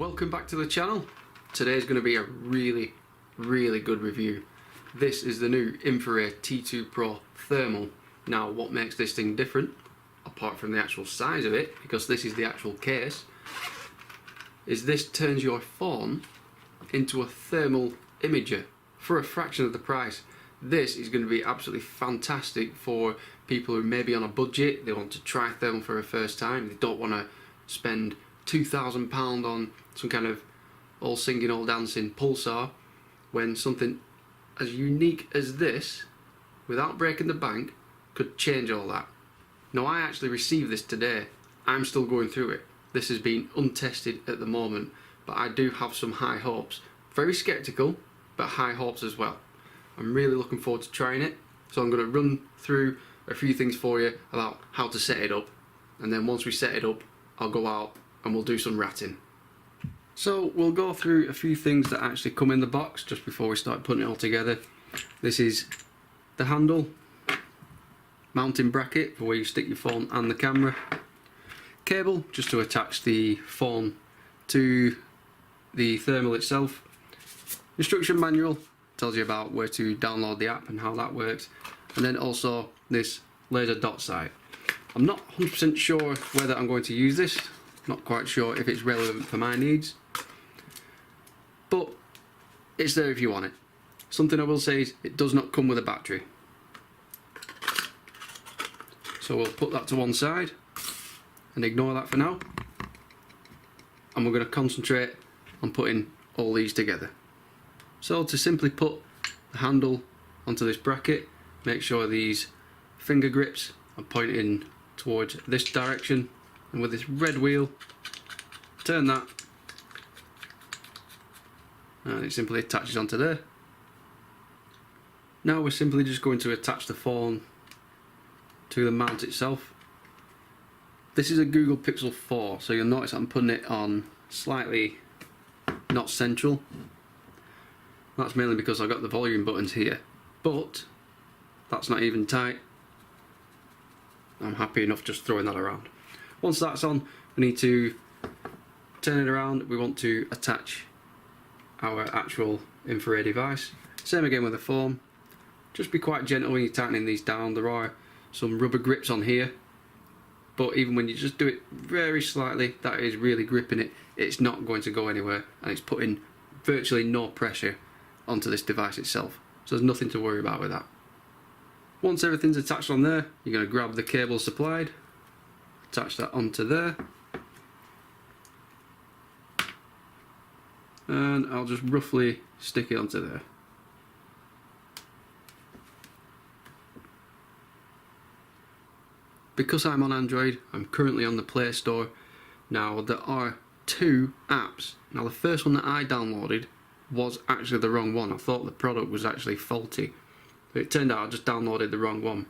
Welcome back to the channel. Today's going to be a really good review. This is the new Infiray T2pro thermal. Now what makes this thing different, apart from the actual size of it, because this is the actual case, is this turns your phone into a thermal imager for a fraction of the price. This is going to be absolutely fantastic for people who may be on a budget, they want to try thermal for the first time, they don't want to spend £2,000 on some kind of all singing all dancing pulsar, when something as unique as this, without breaking the bank, could change all that. Now I actually received this today. I'm still going through it. This has been untested at the moment, but I do have some high hopes. Very skeptical, but high hopes as well. I'm really looking forward to trying it, so I'm going to run through a few things for you about how to set it up, and then once we set it up I'll go out and we'll do some ratting. So we'll go through a few things that actually come in the box just before we start putting it all together. This is the handle, mounting bracket for where you stick your phone and the camera, cable just to attach the phone to the thermal itself, instruction manual tells you about where to download the app and how that works, and then also this laser dot sight. I'm not 100% sure whether I'm going to use this, not quite sure if it's relevant for my needs, but it's there if you want it. Something I will say is it does not come with a battery. So we'll put that to one side and ignore that for now, and we're going to concentrate on putting all these together. So to simply put the handle onto this bracket, make sure these finger grips are pointing towards this direction, and with this red wheel, turn that, and it simply attaches onto there. Now we're simply just going to attach the phone to the mount itself. This is a Google Pixel 4, so you'll notice I'm putting it on slightly not central. That's mainly because I've got the volume buttons here, but that's not even tight. I'm happy enough just throwing that around. Once that's on, we need to turn it around. We want to attach our actual infrared device. Same again with the phone. Just be quite gentle when you're tightening these down. There are some rubber grips on here, but even when you just do it very slightly, that is really gripping it. It's not going to go anywhere, and it's putting virtually no pressure onto this device itself. So there's nothing to worry about with that. Once everything's attached on there, you're going to grab the cable supplied, attach that onto there, and I'll just roughly stick it onto there. Because I'm on Android, I'm currently on the Play Store. Now there are two apps. Now the first one that I downloaded was actually the wrong one. I thought the product was actually faulty, but it turned out I just downloaded the wrong one.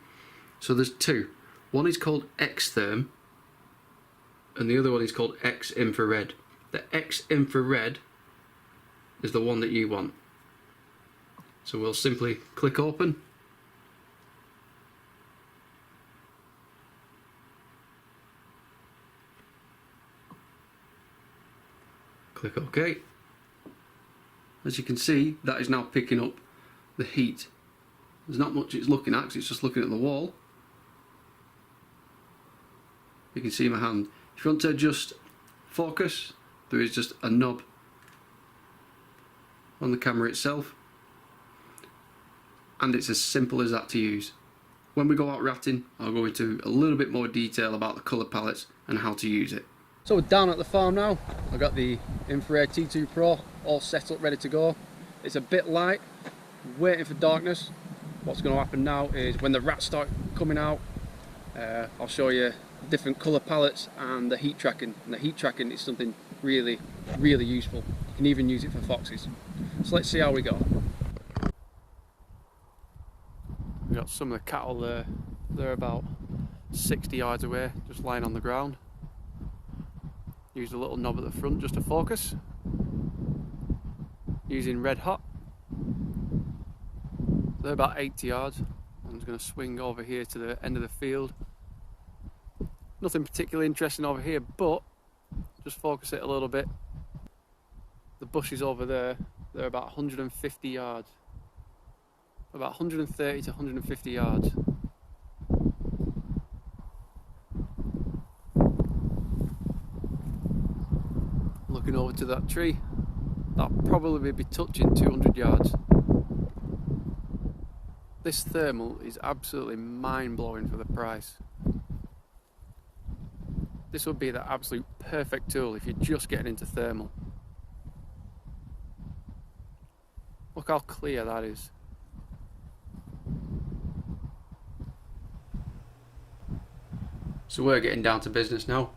So there's two. One is called Xtherm, and the other one is called X Infrared. The X Infrared is the one that you want. So we'll simply click open. Click OK. As you can see, that is now picking up the heat. There's not much it's looking at because it's just looking at the wall. You can see my hand. If you want to adjust focus, there is just a knob on the camera itself, and it's as simple as that to use. When we go out ratting, I'll go into a little bit more detail about the colour palettes and how to use it. So we're down at the farm now. I've got the Infiray T2pro all set up, ready to go. It's a bit light, waiting for darkness. What's going to happen now is when the rats start coming out, I'll show you different colour palettes and the heat tracking. And the heat tracking is something really useful. You can even use it for foxes. So let's see how we go. We've got some of the cattle there. They're about 60 yards away, just lying on the ground. Use the little knob at the front just to focus. Using red hot. They're about 80 yards. I'm just going to swing over here to the end of the field. Nothing particularly interesting over here, but just focus it a little bit. The bushes over there, they're about 150 yards. About 130 to 150 yards. Looking over to that tree, that'll probably be touching 200 yards. This thermal is absolutely mind-blowing for the price. This would be the absolute perfect tool if you're just getting into thermal. Look how clear that is. So we're getting down to business now.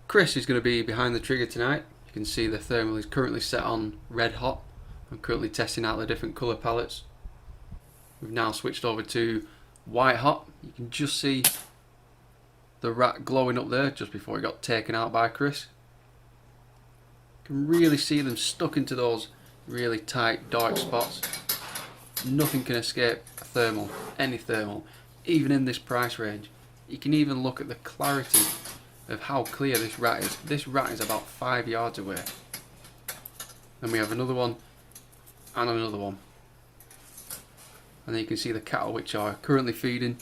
Chris is going to be behind the trigger tonight. You can see the thermal is currently set on red hot. I'm currently testing out the different colour palettes. We've now switched over to white hot. You can just see the rat glowing up there just before it got taken out by Chris. You can really see them stuck into those really tight dark spots. Nothing can escape a thermal, any thermal, even in this price range. You can even look at the clarity of how clear this rat is. This rat is about 5 yards away. Then we have another one and another one. And then you can see the cattle which are currently feeding.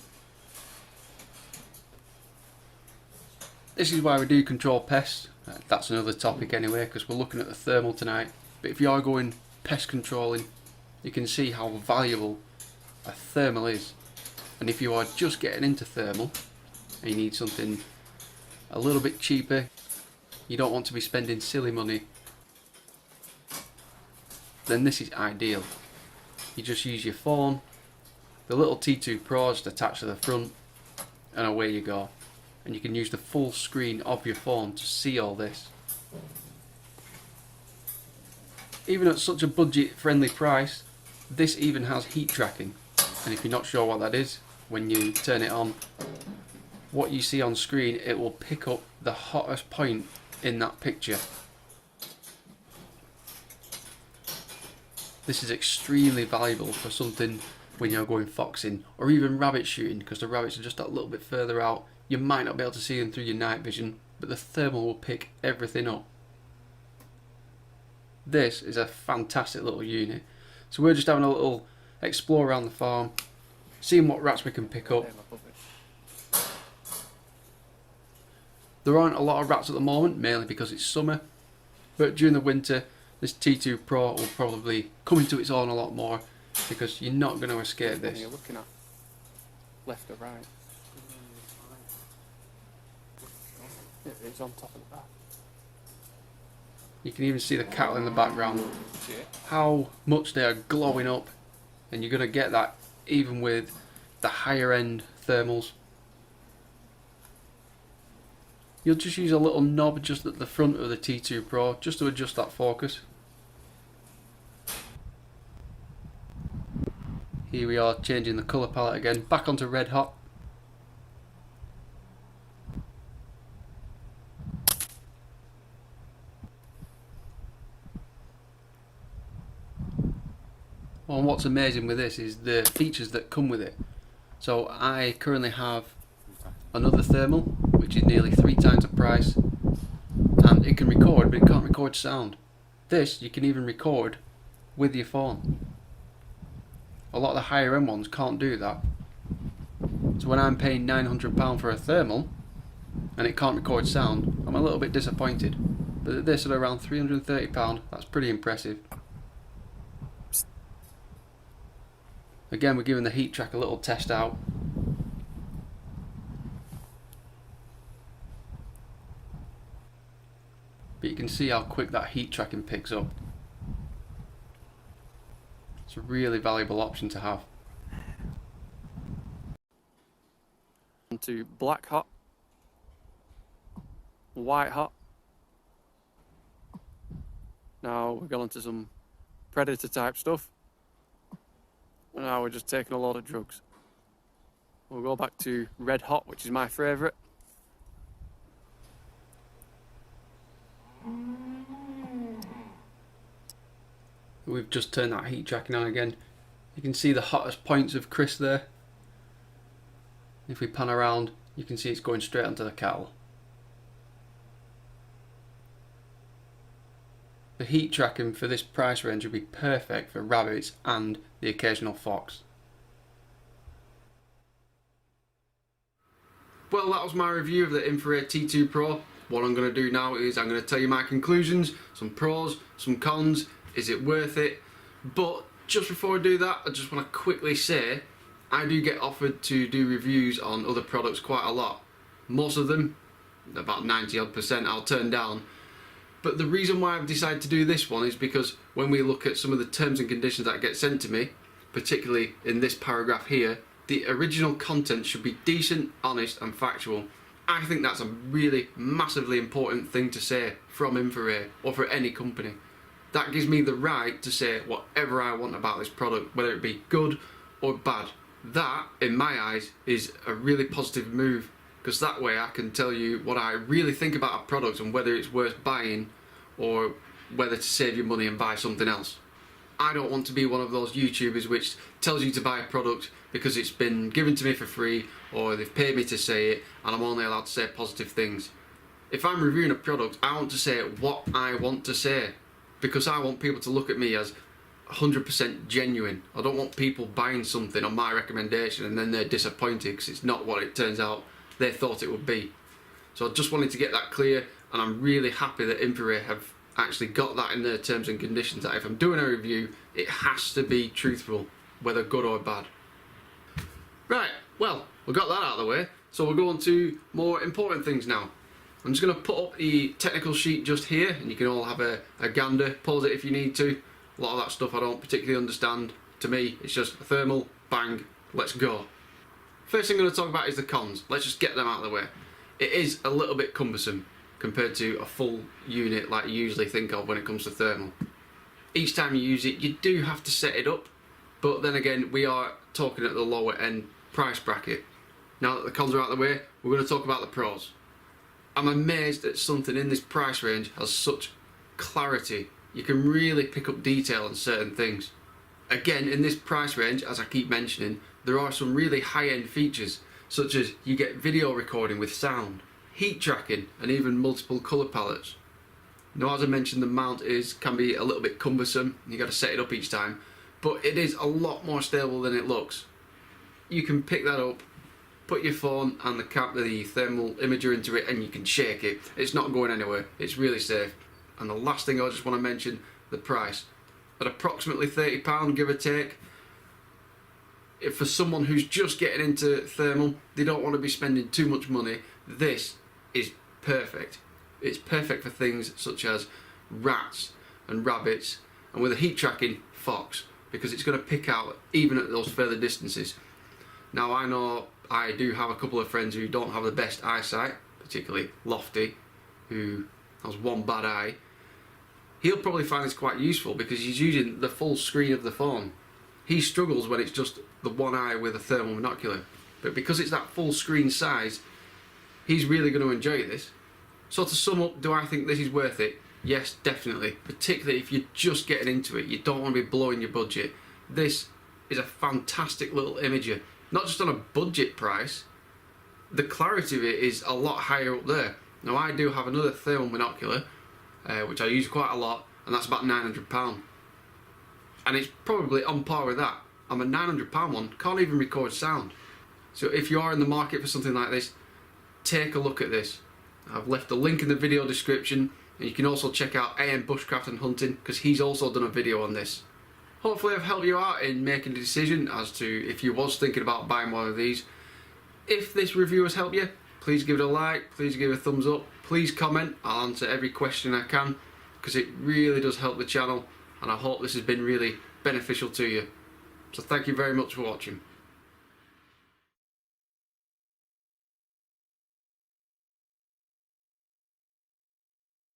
This is why we do control pests. That's another topic anyway, because we're looking at the thermal tonight. But if you are going pest controlling, you can see how valuable a thermal is. And if you are just getting into thermal and you need something a little bit cheaper, you don't want to be spending silly money, then this is ideal. You just use your phone, the little T2pro is attached to the front, and away you go. And you can use the full screen of your phone to see all this. Even at such a budget friendly price, this even has heat tracking. And if you're not sure what that is, when you turn it on, what you see on screen, it will pick up the hottest point in that picture. This is extremely valuable for something when you're going foxing or even rabbit shooting, because the rabbits are just that little bit further out. You might not be able to see them through your night vision, but the thermal will pick everything up. This is a fantastic little unit. So we're just having a little explore around the farm, seeing what rats we can pick up. There aren't a lot of rats at the moment, mainly because it's summer, but during the winter this T2pro will probably come into its own a lot more, because you're not going to escape this. You're looking at left or right. It's on top of the back. You can even see the cattle in the background. How much they are glowing up, and you're going to get that even with the higher end thermals. You'll just use a little knob just at the front of the T2pro just to adjust that focus. Here we are changing the colour palette again, back onto red hot. Well, and what's amazing with this is the features that come with it. So I currently have another thermal, which is nearly 3 times the price, and it can record, but it can't record sound. This you can even record with your phone. A lot of the higher end ones can't do that. So when I'm paying £900 for a thermal and it can't record sound, I'm a little bit disappointed. But this at around £330, that's pretty impressive. Again, we're giving the heat track a little test out. But you can see how quick that heat tracking picks up. It's a really valuable option to have. To black hot, white hot. Now we're going to some predator type stuff. And now we're just taking a lot of drugs. We'll go back to red hot, which is my favourite. We've just turned that heat tracking on again. You can see the hottest points of Chris there. If we pan around, you can see it's going straight onto the cattle. The heat tracking for this price range would be perfect for rabbits and the occasional fox. Well, that was my review of the Infiray T2pro. What I'm going to do now is I'm going to tell you my conclusions, some pros, some cons, is it worth it? But just before I do that, I just want to quickly say I do get offered to do reviews on other products quite a lot. Most of them, about 90% I'll turn down. But the reason why I've decided to do this one is because when we look at some of the terms and conditions that get sent to me, particularly in this paragraph here, the original content should be decent, honest and factual. I think that's a really massively important thing to say from Infiray or for any company. That gives me the right to say whatever I want about this product, whether it be good or bad. That, in my eyes, is a really positive move, because that way I can tell you what I really think about a product and whether it's worth buying or whether to save your money and buy something else. I don't want to be one of those YouTubers which tells you to buy a product because it's been given to me for free or they've paid me to say it and I'm only allowed to say positive things. If I'm reviewing a product, I want to say what I want to say, because I want people to look at me as 100% genuine. I don't want people buying something on my recommendation and then they're disappointed because it's not what it turns out they thought it would be. So I just wanted to get that clear, and I'm really happy that Infiray have actually got that in their terms and conditions, that if I'm doing a review it has to be truthful, whether good or bad. Right, well, we've got that out of the way, so we'll go on to more important things now. I'm just going to put up the technical sheet just here and you can all have a gander, pause it if you need to. A lot of that stuff I don't particularly understand. To me it's just a thermal, bang, let's go. First thing I'm going to talk about is the cons. Let's just get them out of the way. It is a little bit cumbersome compared to a full unit like you usually think of when it comes to thermal. Each time you use it you do have to set it up, but then again we are talking at the lower end price bracket. Now that the cons are out of the way, we're going to talk about the pros. I'm amazed that something in this price range has such clarity. You can really pick up detail on certain things. Again, in this price range, as I keep mentioning, there are some really high-end features, such as you get video recording with sound, heat tracking and even multiple colour palettes. Now, as I mentioned, the mount can be a little bit cumbersome, you got to set it up each time, but it is a lot more stable than it looks. You can pick that up, put your phone and the thermal imager into it and you can shake it. It's not going anywhere, it's really safe. And the last thing I just want to mention, the price. At approximately £30 give or take, if for someone who's just getting into thermal, they don't want to be spending too much money, this is perfect. It's perfect for things such as rats and rabbits, and with a heat tracking, fox, because it's going to pick out even at those further distances. Now I know I do have a couple of friends who don't have the best eyesight, particularly Lofty, who has one bad eye. He'll probably find this quite useful because he's using the full screen of the phone. He struggles when it's just the one eye with a thermal binocular, but because it's that full screen size, he's really going to enjoy this. So to sum up, do I think this is worth it? Yes, definitely, particularly if you're just getting into it, you don't want to be blowing your budget. This is a fantastic little imager, not just on a budget price, the clarity of it is a lot higher up there. Now I do have another thermal binocular, which I use quite a lot, and that's about £900. And it's probably on par with that. I'm a £900 one, can't even record sound. So if you are in the market for something like this, take a look at this. I've left a link in the video description, and you can also check out AM Bushcraft and Hunting, because he's also done a video on this. Hopefully I've helped you out in making a decision as to if you was thinking about buying one of these. If this review has helped you, please give it a like, please give it a thumbs up, please comment. I'll answer every question I can, because it really does help the channel, and I hope this has been really beneficial to you. So thank you very much for watching.